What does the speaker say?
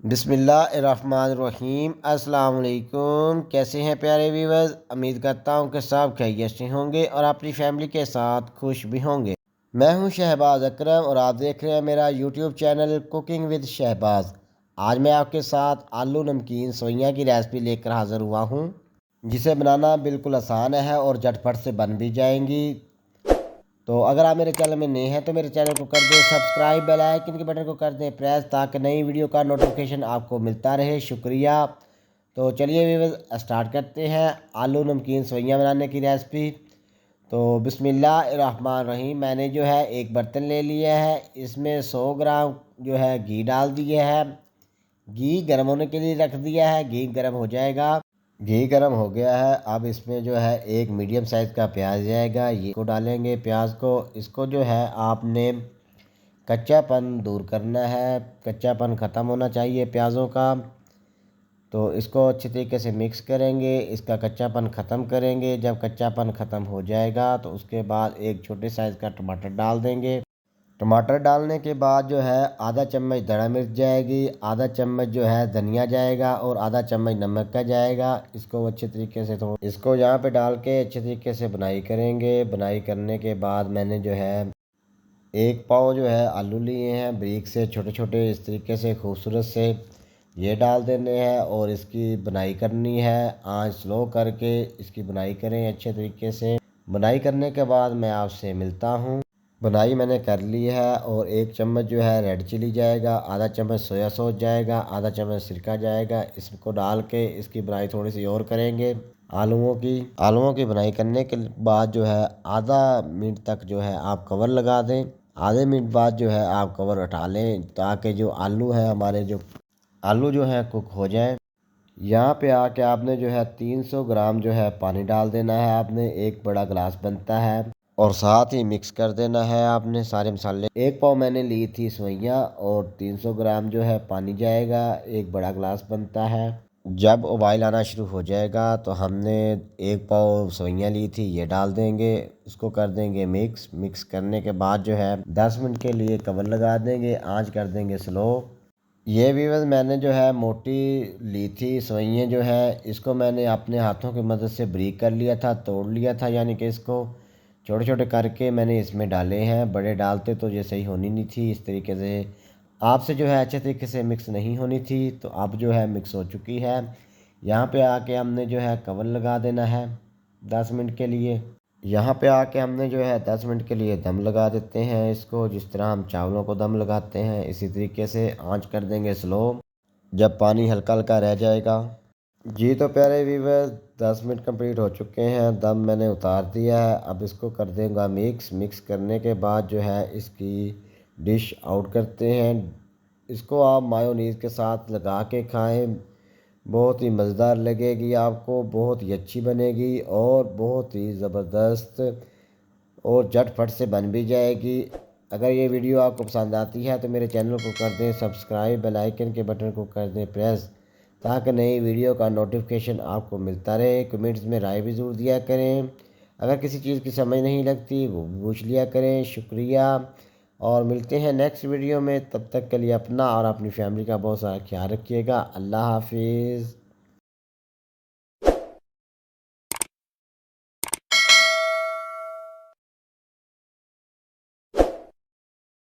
बिस्मिल्लाहिर्रहमानिर्रहीम। अस्सलाम वालेकुम। कैसे हैं प्यारे व्यूअर्स? उम्मीद करता हूं कि सब खैरियत से होंगे और अपनी फैमिली के साथ खुश भी होंगे। मैं हूं शहबाज अकरम और आप देख रहे हैं मेरा YouTube channel cooking with Shahbaz. आज मैं आपके साथ आलू नमकीन सोइयां की रेसिपी लेकर हाज़िर हुआ हूं, जिसे बनाना बिल्कुल आसान है और झटपट से बन भी जाएंगी। तो अगर आप मेरे चैनल में नए हैं तो मेरे चैनल को कर दें सब्सक्राइब, बेल आइकन के बटन को कर दें प्रेस, ताकि नई वीडियो का नोटिफिकेशन आपको मिलता रहे। शुक्रिया। तो चलिए व्यूअर्स स्टार्ट करते हैं आलू नमकीन सेवइयां बनाने की रेसिपी। तो बिस्मिल्लाहिर्रहमानिर्रहीम। मैंने जो है एक बर्तन ले लिया है, इसमें 100 ग्राम जो है घी डाल दिया है। घी गर्म होने के लिए रख दिया है, घी गर्म हो जाएगा। घी गर्म हो गया है, अब इसमें जो है एक मीडियम साइज़ का प्याज जाएगा, ये को डालेंगे प्याज को। इसको जो है आपने कच्चापन दूर करना है, कच्चापन ख़त्म होना चाहिए प्याज़ों का। तो इसको अच्छी तरीके से मिक्स करेंगे, इसका कच्चापन ख़त्म करेंगे। जब कच्चापन ख़त्म हो जाएगा तो उसके बाद एक छोटे साइज़ का टमाटर डाल देंगे। टमाटर डालने के बाद जो है आधा चम्मच धड़ा मिर्च जाएगी, आधा चम्मच जो है धनिया जाएगा और आधा चम्मच नमक का जाएगा। इसको अच्छे तरीके से इसको यहाँ पे डाल के अच्छे तरीके से बुनाई करेंगे। बुनाई करने के बाद मैंने जो है एक पाव जो है आलू लिए हैं बारीक से छोटे छोटे, इस तरीके से खूबसूरत से ये डाल देने हैं और इसकी बुनाई करनी है। आंच स्लो करके इसकी बुनाई करें अच्छे तरीके से। बुनाई करने के बाद मैं आपसे मिलता हूँ। बुनाई मैंने कर ली है और एक चम्मच जो है रेड चिली जाएगा, आधा चम्मच सोया सॉस जाएगा, आधा चम्मच सिरका जाएगा। इसको डाल के इसकी बुनाई थोड़ी सी और करेंगे। आलूओं की बुनाई करने के बाद जो है आधा मिनट तक जो है आप कवर लगा दें। आधे मिनट बाद जो है आप कवर हटा लें, ताकि जो आलू है हमारे जो आलू जो है कुक हो जाए। यहाँ पे आके आपने जो है 300 ग्राम जो है पानी डाल देना है। आपने एक बड़ा गिलास बनता है और साथ ही मिक्स कर देना है आपने सारे मसाले। एक पाव मैंने ली थी सेवइयाँ और 300 ग्राम जो है पानी जाएगा, एक बड़ा गिलास बनता है। जब उबाल आना शुरू हो जाएगा तो हमने एक पाव सेवइयाँ ली थी, ये डाल देंगे। उसको कर देंगे मिक्स। मिक्स करने के बाद जो है 10 मिनट के लिए कवर लगा देंगे, आंच कर देंगे स्लो। ये भी बस मैंने जो है मोटी ली थी सेवइयाँ जो है, इसको मैंने अपने हाथों की मदद से बारीक कर लिया था, तोड़ लिया था, यानी कि इसको छोटे छोटे करके मैंने इसमें डाले हैं। बड़े डालते तो ये सही होनी नहीं थी। इस तरीके से आपसे जो है अच्छे तरीके से मिक्स नहीं होनी थी, तो अब जो है मिक्स हो चुकी है। यहाँ पे आके हमने जो है कवर लगा देना है 10 मिनट के लिए। यहाँ पे आके हमने जो है 10 मिनट के लिए दम लगा देते हैं इसको, जिस तरह हम चावलों को दम लगाते हैं इसी तरीके से आंच कर देंगे स्लो, जब पानी हल्का हल्का रह जाएगा। जी तो प्यारे व्यूअर 10 मिनट कंप्लीट हो चुके हैं, दम मैंने उतार दिया है। अब इसको कर देंगे मिक्स। मिक्स करने के बाद जो है इसकी डिश आउट करते हैं। इसको आप मायोनीज़ के साथ लगा के खाएं, बहुत ही मज़ेदार लगेगी आपको, बहुत ही अच्छी बनेगी और बहुत ही ज़बरदस्त और झटफट से बन भी जाएगी। अगर ये वीडियो आपको पसंद आती है तो मेरे चैनल को कर दें सब्सक्राइब, बेल आइकन के बटन को कर दें प्रेस, ताकि नई वीडियो का नोटिफिकेशन आपको मिलता रहे। कमेंट्स में राय भी ज़रूर दिया करें। अगर किसी चीज़ की समझ नहीं लगती वो पूछ लिया करें। शुक्रिया। और मिलते हैं नेक्स्ट वीडियो में। तब तक के लिए अपना और अपनी फैमिली का बहुत सारा ख्याल रखिएगा। अल्लाह हाफिज़।